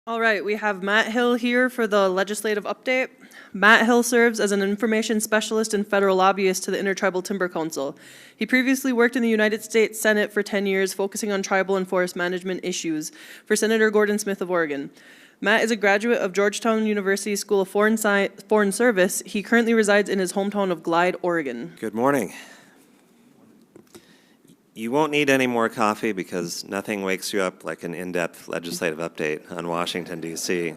All right, we have Matt Hill here for the legislative update. Matt Hill serves as an information specialist and federal lobbyist to the Intertribal Timber Council. He previously worked in the United States Senate for 10 years, focusing on tribal and forest management issues for Senator Gordon Smith of Oregon. Matt is a graduate of Georgetown University School of Foreign Service. He currently resides in his hometown of Glide, Oregon. Good morning. You won't need any more coffee because nothing wakes you up like an in-depth legislative update on Washington, D.C.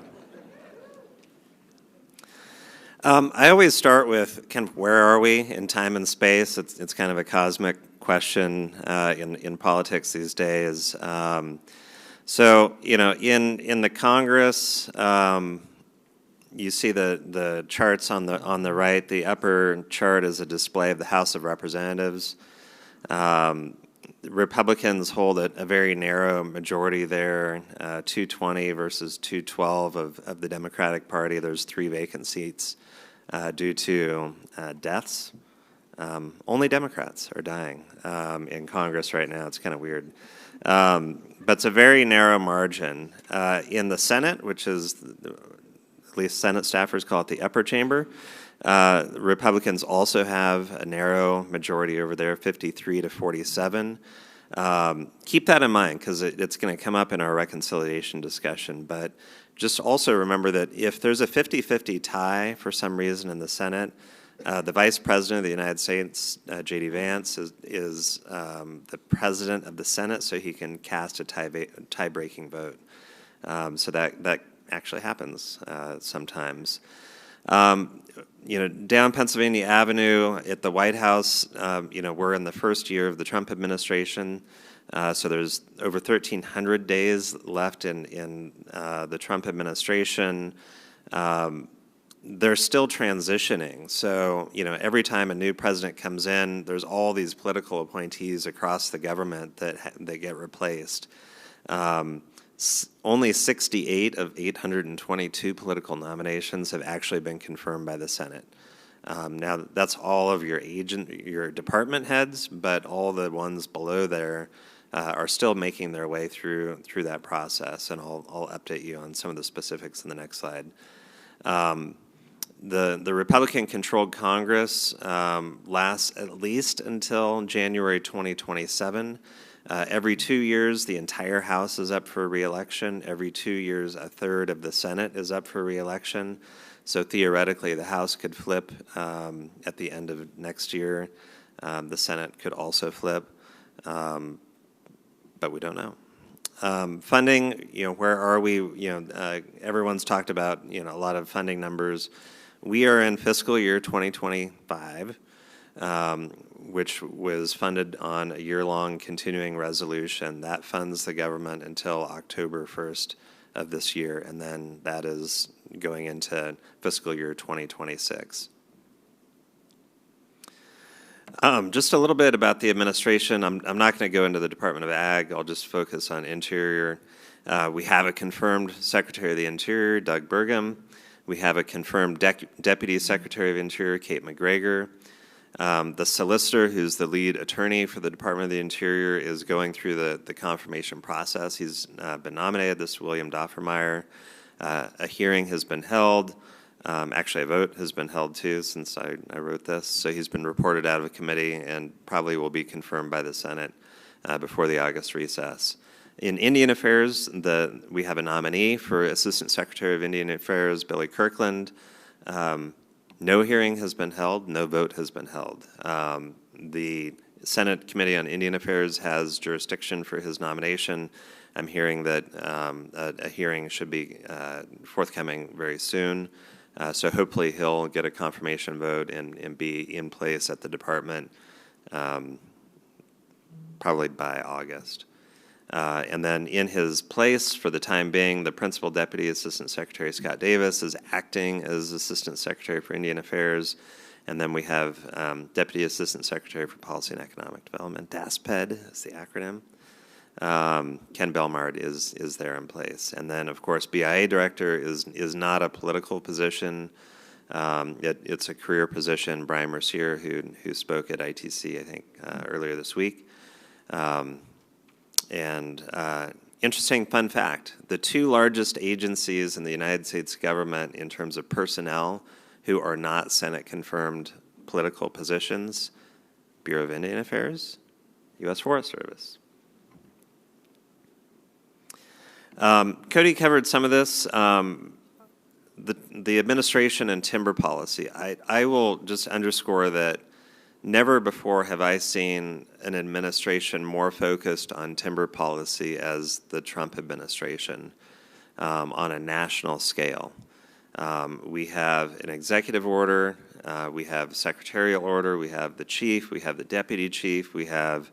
I always start with kind of where are we in time and space. It's kind of a cosmic question in politics these days. So, you know, in the Congress, you see the charts on the right. The upper chart is a display of the House of Representatives. Republicans hold a very narrow majority there, 220 versus 212 of the Democratic Party. There's 3 vacant seats due to deaths. Only Democrats are dying in Congress right now. It's kind of weird. But it's a very narrow margin. In the Senate, which is, at least Senate staffers call it the upper chamber, Republicans also have a narrow majority over there, 53 to 47. Keep that in mind because it's going to come up in our reconciliation discussion. But just also remember that if there's a 50-50 tie for some reason in the Senate, the Vice President of the United States, J.D. Vance, is the President of the Senate, so he can cast a tie-breaking vote. So that actually happens sometimes. You know, down Pennsylvania Avenue at the White House, you know, we're in the first year of the Trump administration, so there's over 1,300 days left in the Trump administration. They're still transitioning, so, you know, every time a new president comes in, there's all these political appointees across the government that get replaced. Only 68 of 822 political nominations have actually been confirmed by the Senate. Now, that's all of your department heads, but all the ones below there are still making their way through that process, and I'll update you on some of the specifics in the next slide. The Republican-controlled Congress lasts at least until January 2027. Every 2 years, the entire House is up for re-election. Every 2 years, a third of the Senate is up for re-election. So theoretically, the House could flip at the end of next year. The Senate could also flip, but we don't know. Funding, you know, where are we? You know, everyone's talked about, you know, a lot of funding numbers. We are in fiscal year 2025. Which was funded on a year-long continuing resolution. That funds the government until October 1st of this year, and then that is going into fiscal year 2026. Just a little bit about the administration. I'm not going to go into the Department of Ag. I'll just focus on Interior. We have a confirmed Secretary of the Interior, Doug Burgum. We have a confirmed Deputy Secretary of Interior, Kate McGregor. The solicitor, who's the lead attorney for the Department of the Interior, is going through the confirmation process. He's been nominated. This is William Doffermeyer. A hearing has been held. Actually, a vote has been held, too, since I wrote this. So he's been reported out of a committee and probably will be confirmed by the Senate before the August recess. In Indian Affairs, we have a nominee for Assistant Secretary of Indian Affairs, Billy Kirkland. No hearing has been held, no vote has been held. The Senate Committee on Indian Affairs has jurisdiction for his nomination. I'm hearing that a hearing should be forthcoming very soon. So hopefully he'll get a confirmation vote and be in place at the department probably by August. And then in his place, for the time being, the Principal Deputy Assistant Secretary, Scott Davis, is acting as Assistant Secretary for Indian Affairs. And then we have Deputy Assistant Secretary for Policy and Economic Development, DASPED is the acronym. Ken Belmard is there in place. And then, of course, BIA Director is not a political position. It's a career position. Brian Mercier, who spoke at ITC, I think, earlier this week. And Interesting fun fact, the two largest agencies in the United States government in terms of personnel who are not Senate-confirmed political positions, Bureau of Indian Affairs, U.S. Forest Service. Cody covered some of this. The administration and timber policy. I will just underscore that never before have I seen an administration more focused on timber policy as the Trump administration on a national scale. We have an executive order, we have secretarial order, we have the chief, we have the deputy chief, we have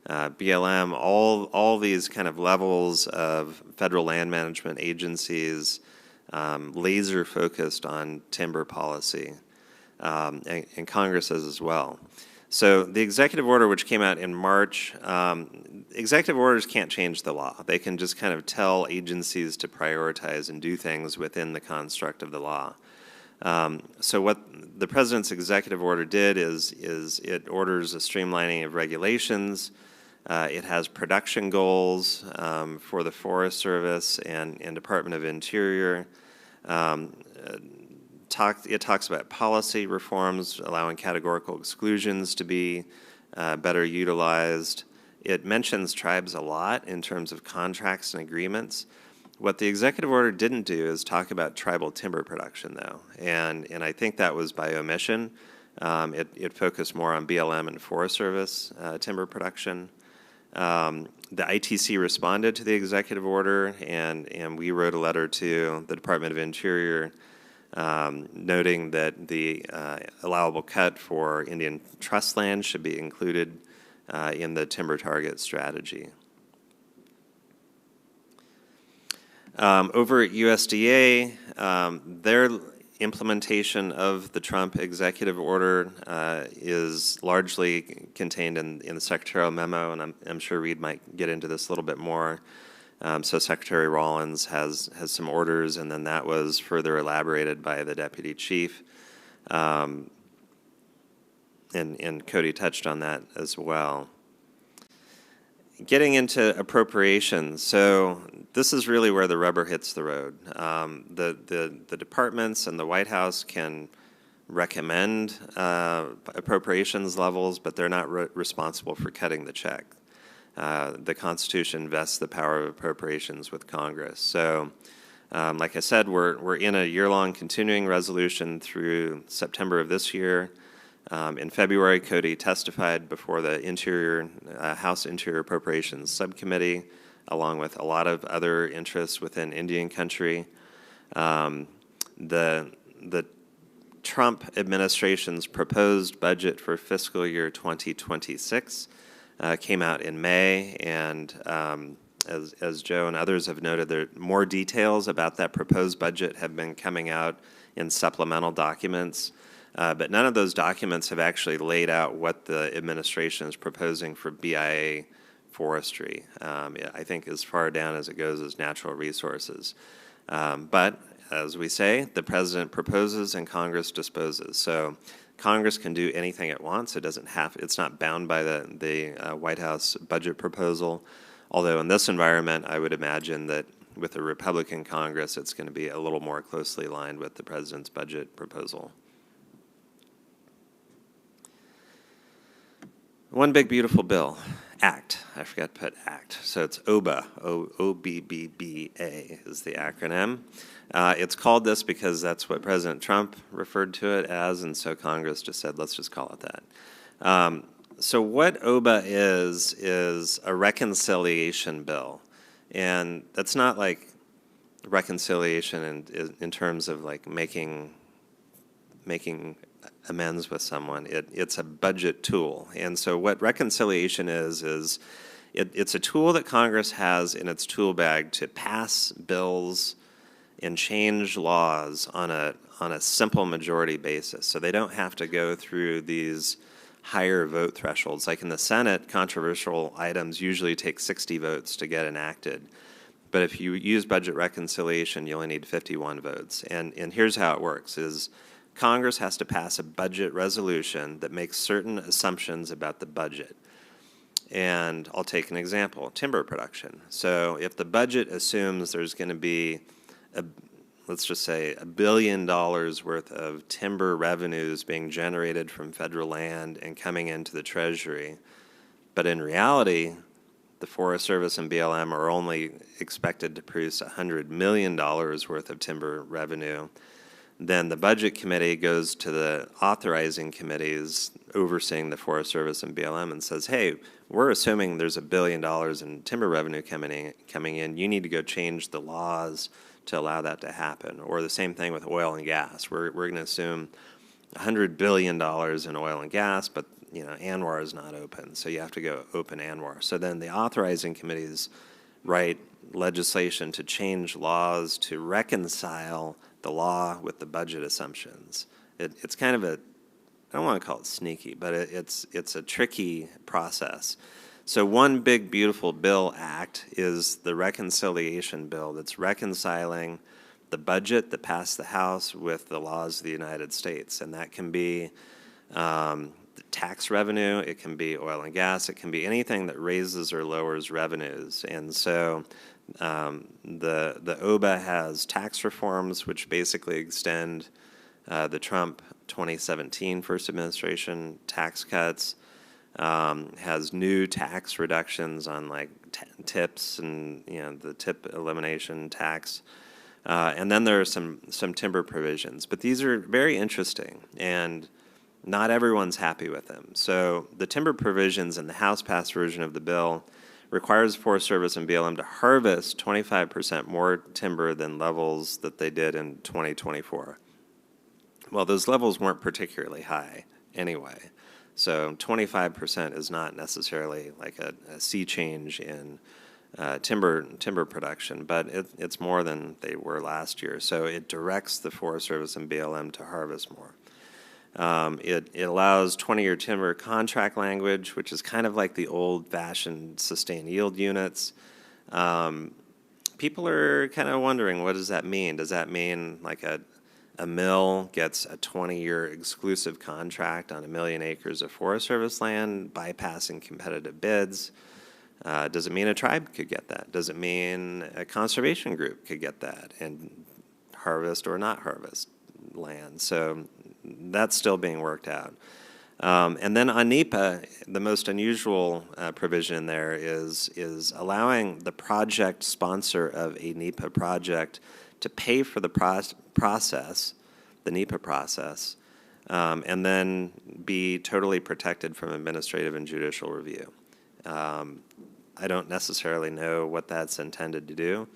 BLM, all these kind of levels of federal land management agencies laser focused on timber policy, and Congress is as well. So the executive order, which came out in March, executive orders can't change the law. They can just kind of tell agencies to prioritize and do things within the construct of the law. So what the president's executive order did is it orders a streamlining of regulations. It has production goals for the Forest Service and Department of Interior. It talks about policy reforms, allowing categorical exclusions to be better utilized. It mentions tribes a lot in terms of contracts and agreements. What the executive order didn't do is talk about tribal timber production, though, and I think that was by omission. It focused more on BLM and Forest Service timber production. The ITC responded to the executive order, and we wrote a letter to the Department of Interior noting that the allowable cut for Indian trust land should be included in the timber target strategy. Over at USDA, their implementation of the Trump executive order is largely contained in the secretarial memo, and I'm sure Reed might get into this a little bit more. So Secretary Rollins has some orders, and then that was further elaborated by the deputy chief. And Cody touched on that as well. Getting into appropriations, so this is really where the rubber hits the road. The departments and the White House can recommend appropriations levels, but they're not responsible for cutting the check. The Constitution vests the power of appropriations with Congress. So, like I said, we're in a year-long continuing resolution through September of this year. In February, Cody testified before the House Interior Appropriations Subcommittee, along with a lot of other interests within Indian country. The Trump administration's proposed budget for fiscal year 2026 came out in May, and as Joe and others have noted, more details about that proposed budget have been coming out in supplemental documents. But none of those documents have actually laid out what the administration is proposing for BIA forestry. I think as far down as it goes as natural resources. But as we say, the president proposes and Congress disposes. So Congress can do anything it wants. It's not bound by the White House budget proposal. Although in this environment, I would imagine that with a Republican Congress, it's going to be a little more closely aligned with the president's budget proposal. One big beautiful bill, ACT. I forgot to put ACT. So it's OBBA, O-B-B-B-A is the acronym. It's called this because that's what President Trump referred to it as, and so Congress just said, let's just call it that. So what OBBA is a reconciliation bill. And that's not like reconciliation in terms of like making amends with someone. It's a budget tool. And so what reconciliation is it's a tool that Congress has in its tool bag to pass bills and change laws on a simple majority basis. So they don't have to go through these higher vote thresholds. Like in the Senate, controversial items usually take 60 votes to get enacted. But if you use budget reconciliation, you only need 51 votes. And here's how it works is Congress has to pass a budget resolution that makes certain assumptions about the budget. And I'll take an example, timber production. So if the budget assumes there's going to be, let's just say, $1 billion worth of timber revenues being generated from federal land and coming into the Treasury, but in reality, the Forest Service and BLM are only expected to produce $100 million worth of timber revenue, then the Budget Committee goes to the authorizing committees overseeing the Forest Service and BLM and says, hey, we're assuming there's $1 billion in timber revenue coming in. You need to go change the laws to allow that to happen. Or the same thing with oil and gas. We're going to assume $100 billion in oil and gas, but ANWR is not open, so you have to go open ANWR. So then the authorizing committees write legislation to change laws to reconcile the law with the budget assumptions. It's kind of I don't want to call it sneaky, but it's a tricky process. So one big beautiful bill act is the reconciliation bill that's reconciling the budget that passed the House with the laws of the United States, and that can be tax revenue, it can be oil and gas, it can be anything that raises or lowers revenues. And so the OBA has tax reforms which basically extend the Trump 2017 first administration tax cuts, has new tax reductions on like tips and the tip elimination tax. And then there are some timber provisions, but these are very interesting, and not everyone's happy with them. So the timber provisions in the House-passed version of the bill requires the Forest Service and BLM to harvest 25% more timber than levels that they did in 2024. Well, those levels weren't particularly high anyway. So 25% is not necessarily like a sea change in timber production, but it's more than they were last year. So it directs the Forest Service and BLM to harvest more. It allows 20-year timber contract language, which is kind of like the old-fashioned sustained yield units. People are kind of wondering, what does that mean? Does that mean like a mill gets a 20-year exclusive contract on 1 million acres of Forest Service land, bypassing competitive bids? Does it mean a tribe could get that? Does it mean a conservation group could get that and harvest or not harvest land? So that's still being worked out. And then on NEPA, the most unusual provision in there is allowing the project sponsor of a NEPA project to pay for the process, the NEPA process, and then be totally protected from administrative and judicial review. I don't necessarily know what that's intended to do,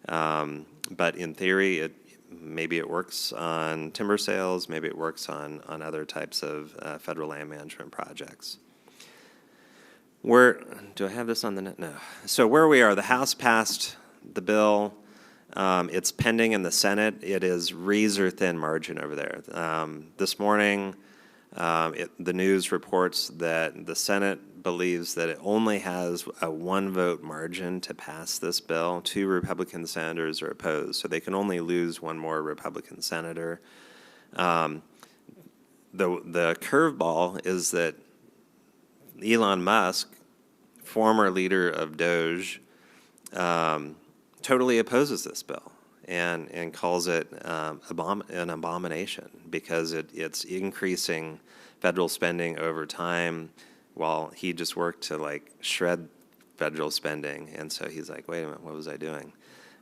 but in theory, maybe it works on timber sales, maybe it works on other types of federal land management projects. Do I have this on the net? No. So where we are, the House passed the bill. It's pending in the Senate. It is razor-thin margin over there. This morning, the news reports that the Senate believes that it only has a 1-vote margin to pass this bill. 2 Republican senators are opposed, so they can only lose 1 more Republican senator. The curveball is that Elon Musk, former leader of Doge, totally opposes this bill and calls it an abomination because it's increasing federal spending over time while he just worked to like shred federal spending. And so he's like, wait a minute, what was I doing?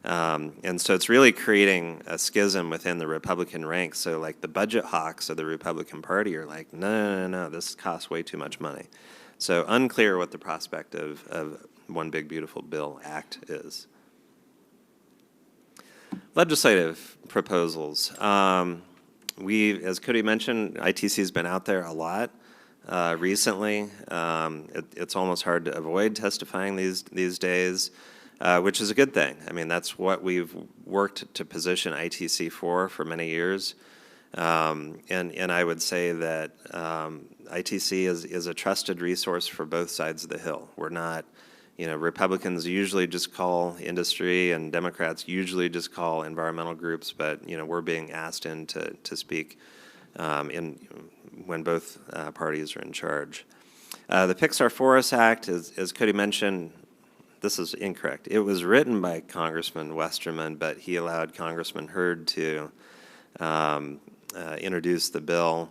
And so it's really creating a schism within the Republican ranks. So like the budget hawks of the Republican Party are like, no, this costs way too much money. So unclear what the prospect of One Big Beautiful Bill Act is. Legislative proposals. As Cody mentioned, ITC has been out there a lot recently. It's almost hard to avoid testifying these days, which is a good thing. I mean, that's what we've worked to position ITC for many years. And I would say that ITC is a trusted resource for both sides of the Hill. We're not, Republicans usually just call industry and Democrats usually just call environmental groups, but, we're being asked in to speak when both parties are in charge. The Pixar Forest Act, as Cody mentioned, this is incorrect. It was written by Congressman Westerman, but he allowed Congressman Hurd to introduce the bill.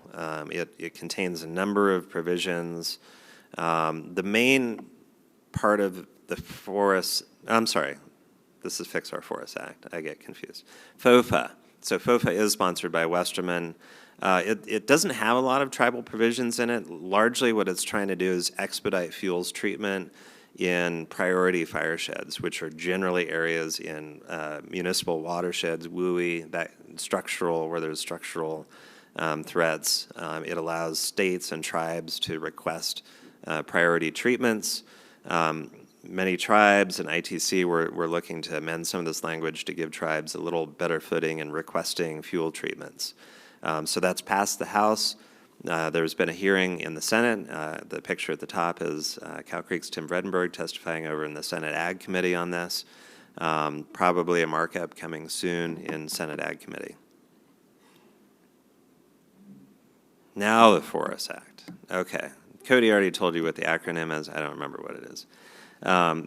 It contains a number of provisions. The main part of the forest, I'm sorry, this is Fix Our Forest Act. I get confused. FOFA. So FOFA is sponsored by Westerman. It doesn't have a lot of tribal provisions in it. Largely what it's trying to do is expedite fuels treatment in priority fire sheds, which are generally areas in municipal watersheds, WUI, that structural, where there's structural threats. It allows states and tribes to request priority treatments. Many tribes and ITC were looking to amend some of this language to give tribes a little better footing in requesting fuel treatments. So that's passed the House. There's been a hearing in the Senate. The picture at the top is Cow Creek's Tim Vredenberg testifying over in the Senate Ag Committee on this. Probably a markup coming soon in Senate Ag Committee. Now the Forest Act. Okay. Cody already told you what the acronym is. I don't remember what it is.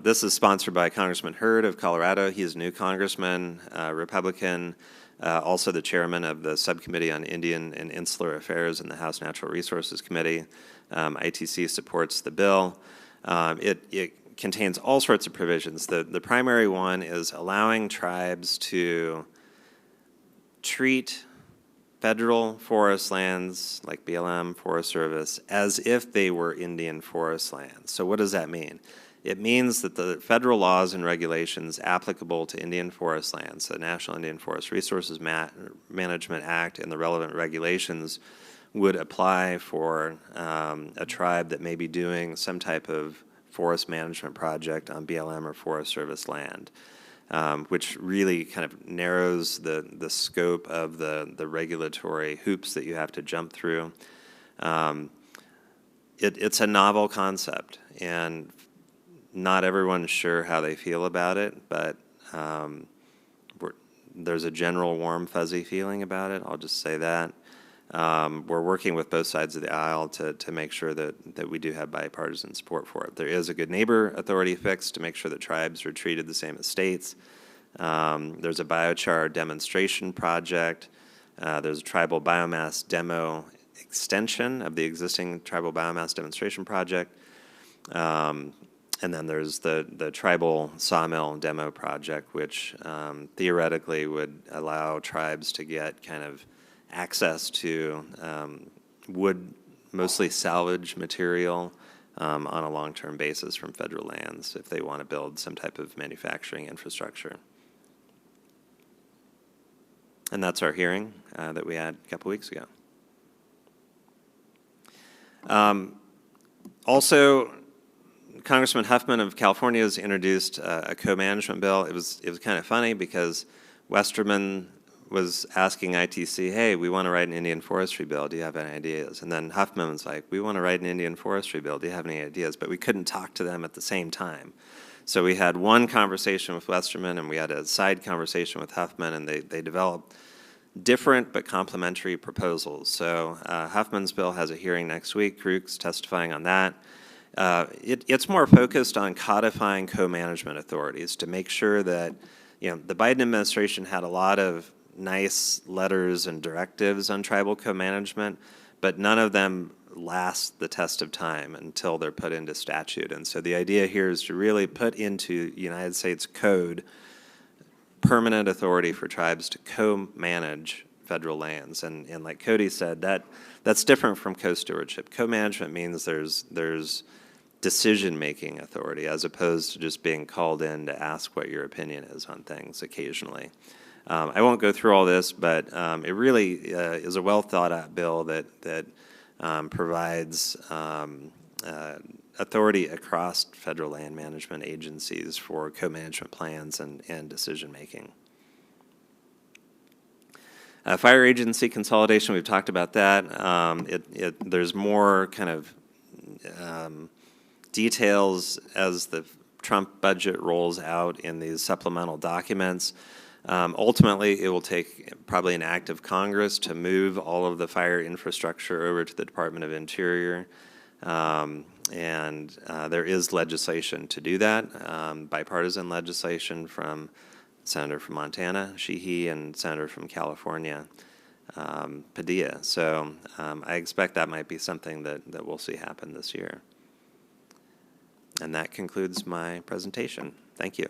This is sponsored by Congressman Hurd of Colorado. He is a new congressman, Republican, also the chairman of the Subcommittee on Indian and Insular Affairs in the House Natural Resources Committee. ITC supports the bill. It contains all sorts of provisions. The primary one is allowing tribes to treat federal forest lands like BLM, Forest Service, as if they were Indian forest lands. So what does that mean? It means that the federal laws and regulations applicable to Indian forest lands, the National Indian Forest Resources Management Act and the relevant regulations would apply for a tribe that may be doing some type of forest management project on BLM or Forest Service land, which really kind of narrows the scope of the regulatory hoops that you have to jump through. It's a novel concept, and not everyone's sure how they feel about it, but there's a general warm, fuzzy feeling about it. I'll just say that. We're working with both sides of the aisle to make sure that we do have bipartisan support for it. There is a good neighbor authority fix to make sure that tribes are treated the same as states. There's a biochar demonstration project. There's a tribal biomass demo extension of the existing tribal biomass demonstration project. And then there's the tribal sawmill demo project, which theoretically would allow tribes to get kind of access to wood, mostly salvage material, on a long-term basis from federal lands if they want to build some type of manufacturing infrastructure. And that's our hearing that we had a couple weeks ago. Also, Congressman Huffman of California has introduced a co-management bill. It was kind of funny because Westerman was asking ITC, hey, we want to write an Indian forestry bill. Do you have any ideas? And then Huffman was like, we want to write an Indian forestry bill. Do you have any ideas? But we couldn't talk to them at the same time. So we had one conversation with Westerman, and we had a side conversation with Huffman, and they developed different but complementary proposals. So Huffman's bill has a hearing next week. Krug's testifying on that. It's more focused on codifying co-management authorities to make sure that, the Biden administration had a lot of nice letters and directives on tribal co-management, but none of them last the test of time until they're put into statute. And so the idea here is to really put into United States code permanent authority for tribes to co-manage federal lands. And like Cody said, that's different from co-stewardship. Co-management means there's decision-making authority as opposed to just being called in to ask what your opinion is on things occasionally. I won't go through all this, but it really is a well-thought-out bill that provides authority across federal land management agencies for co-management plans and decision-making. Fire agency consolidation, we've talked about that. There's more kind of details as the Trump budget rolls out in these supplemental documents. Ultimately, it will take probably an act of Congress to move all of the fire infrastructure over to the Department of Interior. And there is legislation to do that, bipartisan legislation from Senator from Montana, Sheehy, and Senator from California, Padilla. So I expect that might be something that we'll see happen this year. And that concludes my presentation. Thank you.